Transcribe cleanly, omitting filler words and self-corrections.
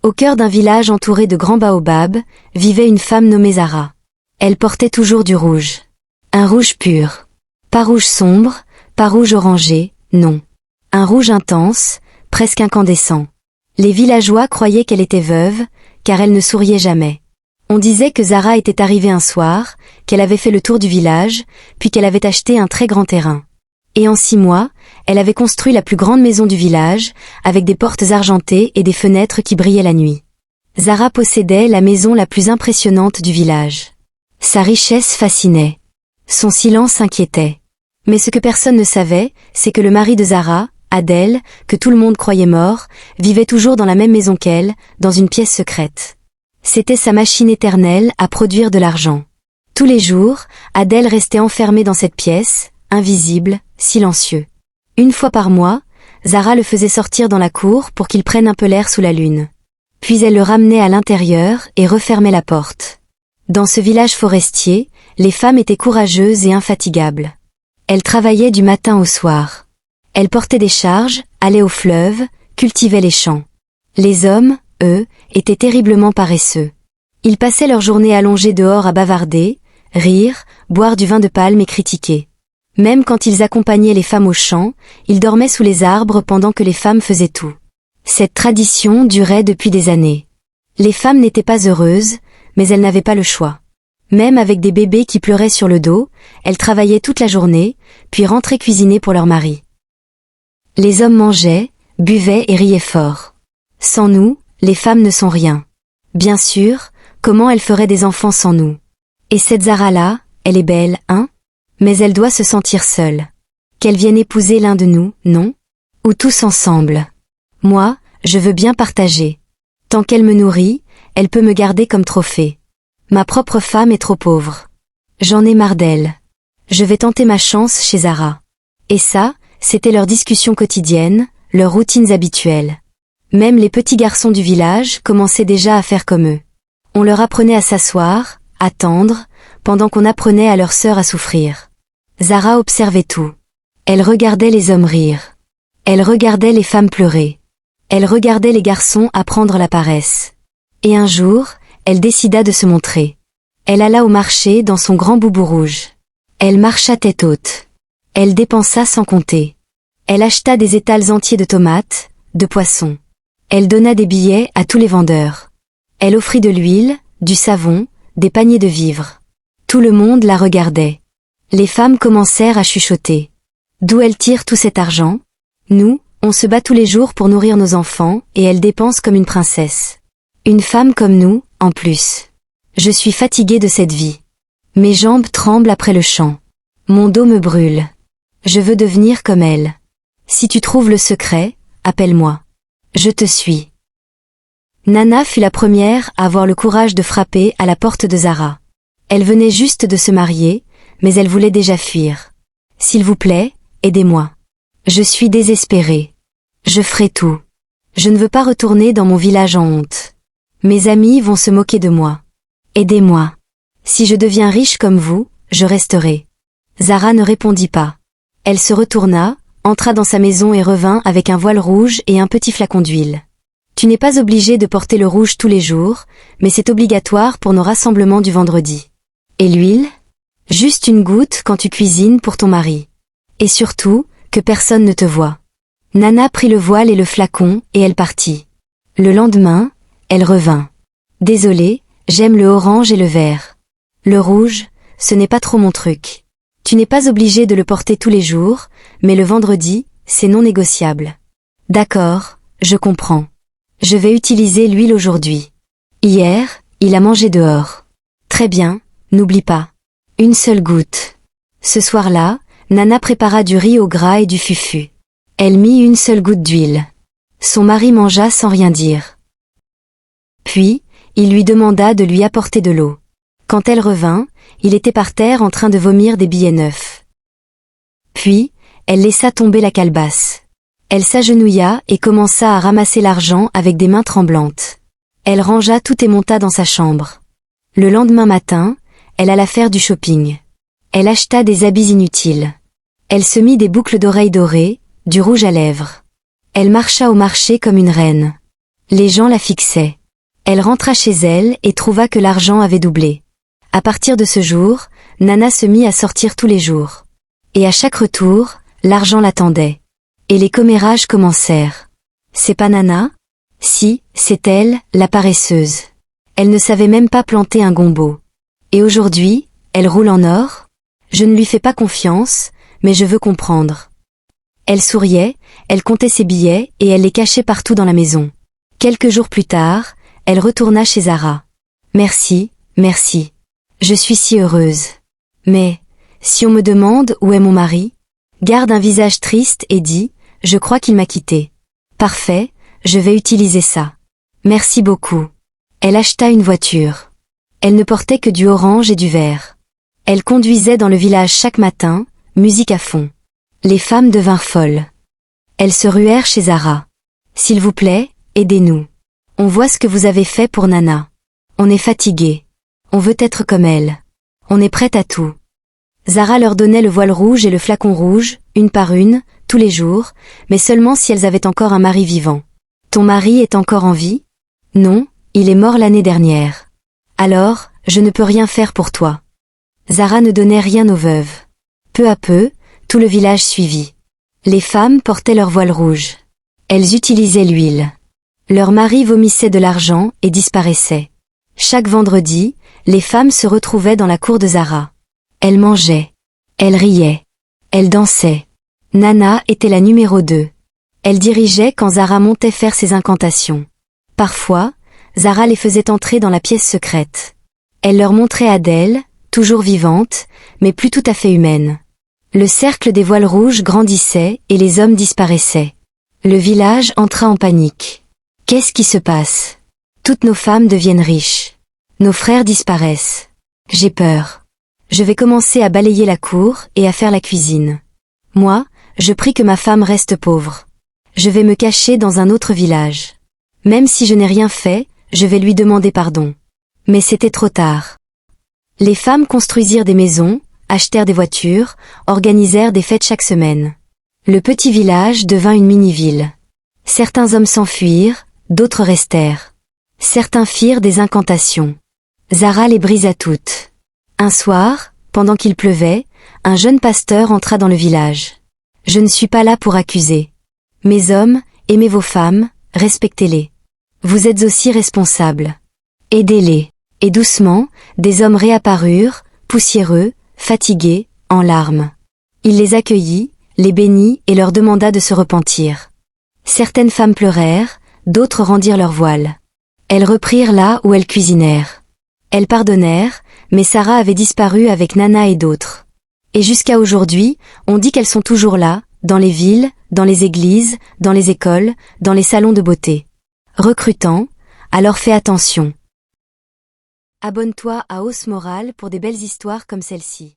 Au cœur d'un village entouré de grands baobabs, vivait une femme nommée Zara. Elle portait toujours du rouge. Un rouge pur. Pas rouge sombre, pas rouge orangé, non. Un rouge intense, presque incandescent. Les villageois croyaient qu'elle était veuve, car elle ne souriait jamais. On disait que Zara était arrivée un soir, qu'elle avait fait le tour du village, puis qu'elle avait acheté un très grand terrain. Et en 6 mois, elle avait construit la plus grande maison du village, avec des portes argentées et des fenêtres qui brillaient la nuit. Zara possédait la maison la plus impressionnante du village. Sa richesse fascinait. Son silence inquiétait. Mais ce que personne ne savait, c'est que le mari de Zara, Adel, que tout le monde croyait mort, vivait toujours dans la même maison qu'elle, dans une pièce secrète. C'était sa machine éternelle à produire de l'argent. Tous les jours, Adel restait enfermé dans cette pièce, invisible, silencieux. Une fois par mois, Zara le faisait sortir dans la cour pour qu'il prenne un peu l'air sous la lune. Puis elle le ramenait à l'intérieur et refermait la porte. Dans ce village forestier, les femmes étaient courageuses et infatigables. Elles travaillaient du matin au soir. Elles portaient des charges, allaient au fleuve, cultivaient les champs. Les hommes, eux, étaient terriblement paresseux. Ils passaient leur journée allongés dehors à bavarder, rire, boire du vin de palme et critiquer. Même quand ils accompagnaient les femmes au champ, ils dormaient sous les arbres pendant que les femmes faisaient tout. Cette tradition durait depuis des années. Les femmes n'étaient pas heureuses, mais elles n'avaient pas le choix. Même avec des bébés qui pleuraient sur le dos, elles travaillaient toute la journée, puis rentraient cuisiner pour leur mari. Les hommes mangeaient, buvaient et riaient fort. Sans nous, les femmes ne sont rien. Bien sûr, comment elles feraient des enfants sans nous? Et cette Zara-là, elle est belle, hein? Mais elle doit se sentir seule. Qu'elle vienne épouser l'un de nous, non? Ou tous ensemble. Moi, je veux bien partager. Tant qu'elle me nourrit, elle peut me garder comme trophée. Ma propre femme est trop pauvre. J'en ai marre d'elle. Je vais tenter ma chance chez Zara. Et ça, c'était leur discussion quotidienne, leurs routines habituelles. Même les petits garçons du village commençaient déjà à faire comme eux. On leur apprenait à s'asseoir, attendre, pendant qu'on apprenait à leur sœur à souffrir. Zara observait tout. Elle regardait les hommes rire. Elle regardait les femmes pleurer. Elle regardait les garçons apprendre la paresse. Et un jour, elle décida de se montrer. Elle alla au marché dans son grand boubou rouge. Elle marcha tête haute. Elle dépensa sans compter. Elle acheta des étals entiers de tomates, de poissons. Elle donna des billets à tous les vendeurs. Elle offrit de l'huile, du savon, des paniers de vivres. Tout le monde la regardait. Les femmes commencèrent à chuchoter. D'où elle tire tout cet argent? Nous, on se bat tous les jours pour nourrir nos enfants, et elle dépense comme une princesse. Une femme comme nous, en plus. Je suis fatiguée de cette vie. Mes jambes tremblent après le chant. Mon dos me brûle. Je veux devenir comme elle. Si tu trouves le secret, appelle-moi. Je te suis. Nana fut la première à avoir le courage de frapper à la porte de Zara. Elle venait juste de se marier, mais elle voulait déjà fuir. S'il vous plaît, aidez-moi. Je suis désespérée. Je ferai tout. Je ne veux pas retourner dans mon village en honte. Mes amis vont se moquer de moi. Aidez-moi. Si je deviens riche comme vous, je resterai. Zara ne répondit pas. Elle se retourna, entra dans sa maison et revint avec un voile rouge et un petit flacon d'huile. Tu n'es pas obligé de porter le rouge tous les jours, mais c'est obligatoire pour nos rassemblements du vendredi. Et l'huile? Juste une goutte quand tu cuisines pour ton mari. Et surtout, que personne ne te voie. Nana prit le voile et le flacon, et elle partit. Le lendemain, elle revint. Désolée, j'aime le orange et le vert. Le rouge, ce n'est pas trop mon truc. Tu n'es pas obligé de le porter tous les jours, mais le vendredi, c'est non négociable. D'accord, je comprends. Je vais utiliser l'huile aujourd'hui. Hier, il a mangé dehors. Très bien, n'oublie pas. Une seule goutte. Ce soir-là, Nana prépara du riz au gras et du fufu. Elle mit une seule goutte d'huile. Son mari mangea sans rien dire. Puis, il lui demanda de lui apporter de l'eau. Quand elle revint, il était par terre en train de vomir des billets neufs. Puis, elle laissa tomber la calebasse. Elle s'agenouilla et commença à ramasser l'argent avec des mains tremblantes. Elle rangea tout et monta dans sa chambre. Le lendemain matin, elle alla faire du shopping. Elle acheta des habits inutiles. Elle se mit des boucles d'oreilles dorées, du rouge à lèvres. Elle marcha au marché comme une reine. Les gens la fixaient. Elle rentra chez elle et trouva que l'argent avait doublé. À partir de ce jour, Nana se mit à sortir tous les jours. Et à chaque retour, l'argent l'attendait. Et les commérages commencèrent. C'est pas Nana? Si, c'est elle, la paresseuse. Elle ne savait même pas planter un gombo. Et aujourd'hui, elle roule en or? Je ne lui fais pas confiance, mais je veux comprendre. Elle souriait, elle comptait ses billets et elle les cachait partout dans la maison. Quelques jours plus tard, elle retourna chez Zara. Merci, merci. Je suis si heureuse. Mais, si on me demande où est mon mari, garde un visage triste et dit, je crois qu'il m'a quittée. Parfait, je vais utiliser ça. Merci beaucoup. Elle acheta une voiture. Elle ne portait que du orange et du vert. Elle conduisait dans le village chaque matin, musique à fond. Les femmes devinrent folles. Elles se ruèrent chez Zara. S'il vous plaît, aidez-nous. On voit ce que vous avez fait pour Nana. On est fatigué. On veut être comme elle. On est prête à tout. Zara leur donnait le voile rouge et le flacon rouge, une par une, tous les jours, mais seulement si elles avaient encore un mari vivant. Ton mari est encore en vie? Non, il est mort l'année dernière. Alors, je ne peux rien faire pour toi. Zara ne donnait rien aux veuves. Peu à peu, tout le village suivit. Les femmes portaient leur voile rouge. Elles utilisaient l'huile. Leurs maris vomissaient de l'argent et disparaissaient. Chaque vendredi, les femmes se retrouvaient dans la cour de Zara. Elles mangeaient. Elles riaient. Elles dansaient. Nana était la numéro 2. Elle dirigeait quand Zara montait faire ses incantations. Parfois, Zara les faisait entrer dans la pièce secrète. Elle leur montrait Adèle, toujours vivante, mais plus tout à fait humaine. Le cercle des voiles rouges grandissait et les hommes disparaissaient. Le village entra en panique. Qu'est-ce qui se passe? Toutes nos femmes deviennent riches. Nos frères disparaissent. J'ai peur. Je vais commencer à balayer la cour et à faire la cuisine. Moi, je prie que ma femme reste pauvre. Je vais me cacher dans un autre village. Même si je n'ai rien fait, je vais lui demander pardon. Mais c'était trop tard. Les femmes construisirent des maisons, achetèrent des voitures, organisèrent des fêtes chaque semaine. Le petit village devint une mini-ville. Certains hommes s'enfuirent, d'autres restèrent. Certains firent des incantations. Zara les brisa toutes. Un soir, pendant qu'il pleuvait, un jeune pasteur entra dans le village. Je ne suis pas là pour accuser. Mes hommes, aimez vos femmes, respectez-les. Vous êtes aussi responsables. Aidez-les. Et doucement, des hommes réapparurent, poussiéreux, fatigués, en larmes. Il les accueillit, les bénit et leur demanda de se repentir. Certaines femmes pleurèrent, d'autres rendirent leur voile. Elles reprirent là où elles cuisinèrent. Elles pardonnèrent, mais Sarah avait disparu avec Nana et d'autres. Et jusqu'à aujourd'hui, on dit qu'elles sont toujours là, dans les villes, dans les églises, dans les écoles, dans les salons de beauté. Recrutant, alors fais attention. Abonne-toi à Hausse Morale pour des belles histoires comme celle-ci.